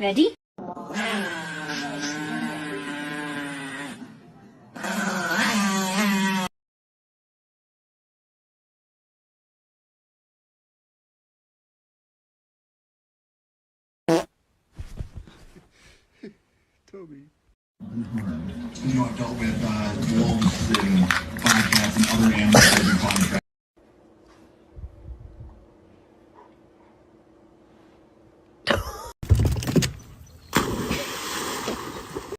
Ready? Toby. I've dealt with wolves and bobcats and other animals that have been contracted.